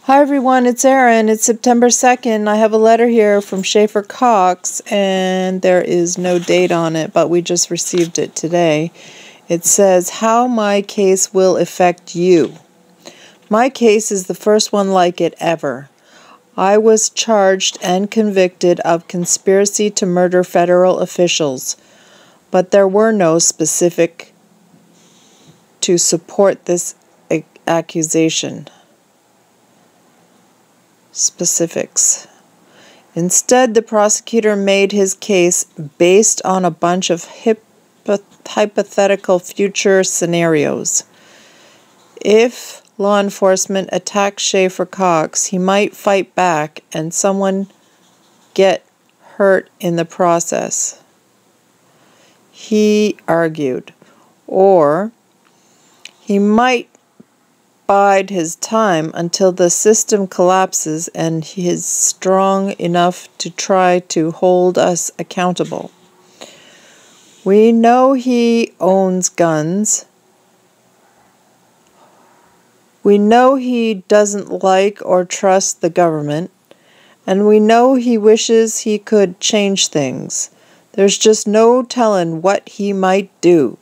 Hi everyone, it's Erin. It's September 2nd. I have a letter here from Schaeffer Cox, and there is no date on it, but we just received it today. It says, "How my case will affect you. My case is the first one like it ever. I was charged and convicted of conspiracy to murder federal officials, but there were no specific to support this accusation. Specifics. Instead, the prosecutor made his case based on a bunch of hypothetical future scenarios. If law enforcement attacked Schaeffer Cox, he might fight back and someone get hurt in the process, he argued. Or he might bide his time until the system collapses and he is strong enough to try to hold us accountable. We know he owns guns. We know he doesn't like or trust the government. And we know he wishes he could change things. There's just no telling what he might do."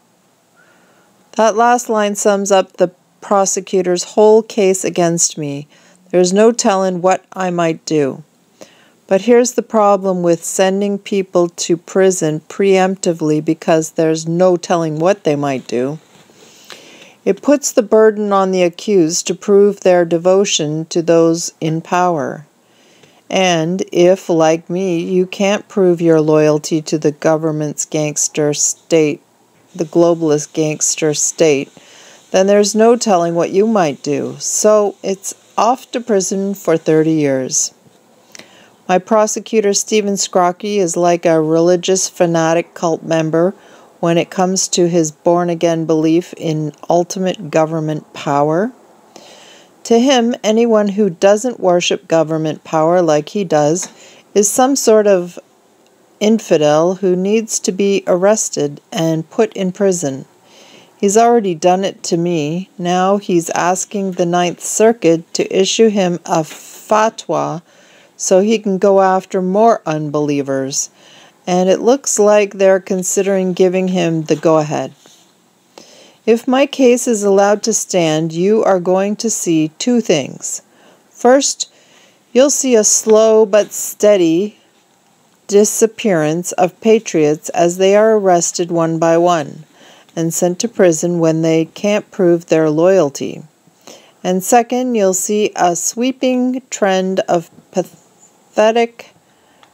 That last line sums up the prosecutor's whole case against me. There's no telling what I might do. But here's the problem with sending people to prison preemptively because there's no telling what they might do. It puts the burden on the accused to prove their devotion to those in power. And if, like me, you can't prove your loyalty to the government's gangster state, the globalist gangster state, then there's no telling what you might do. So it's off to prison for 30 years. My prosecutor, Stephen Scrocky, is like a religious fanatic cult member when it comes to his born-again belief in ultimate government power. To him, anyone who doesn't worship government power like he does is some sort of infidel who needs to be arrested and put in prison. He's already done it to me. Now he's asking the Ninth Circuit to issue him a fatwa so he can go after more unbelievers. And it looks like they're considering giving him the go-ahead. If my case is allowed to stand, you are going to see two things. First, you'll see a slow but steady disappearance of patriots as they are arrested one by one and sent to prison when they can't prove their loyalty. And second, you'll see a sweeping trend of pathetic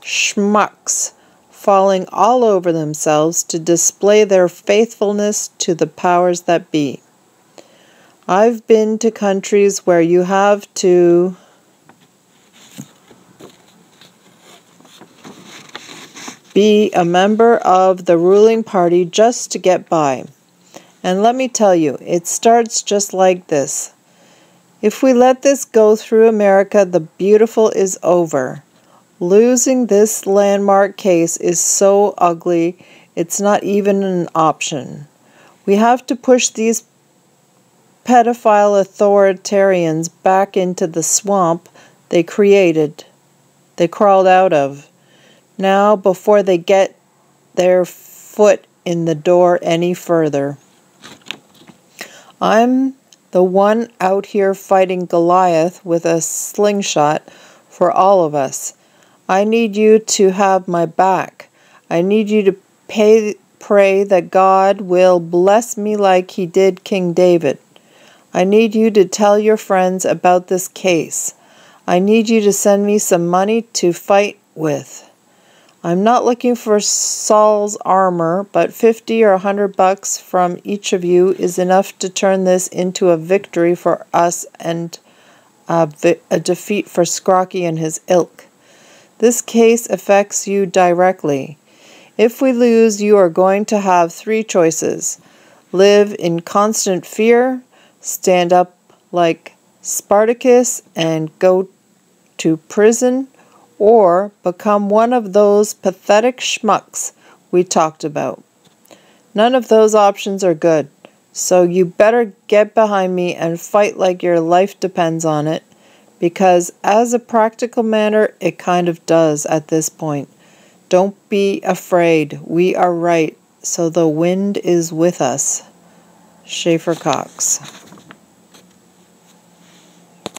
schmucks falling all over themselves to display their faithfulness to the powers that be. I've been to countries where you have to be a member of the ruling party just to get by. And let me tell you, it starts just like this. If we let this go through America, the beautiful is over. Losing this landmark case is so ugly, it's not even an option. We have to push these pedophile authoritarians back into the swamp they crawled out of. Now, before they get their foot in the door any further. I'm the one out here fighting Goliath with a slingshot for all of us. I need you to have my back. I need you to pray that God will bless me like he did King David. I need you to tell your friends about this case. I need you to send me some money to fight with. I'm not looking for Saul's armor, but $50 or $100 from each of you is enough to turn this into a victory for us and a defeat for Scrocky and his ilk. This case affects you directly. If we lose, you are going to have three choices. Live in constant fear, stand up like Spartacus and go to prison, or become one of those pathetic schmucks we talked about. None of those options are good, so you better get behind me and fight like your life depends on it. because as a practical matter, it kind of does at this point. Don't be afraid. We are right, so the wind is with us. Schaeffer Cox.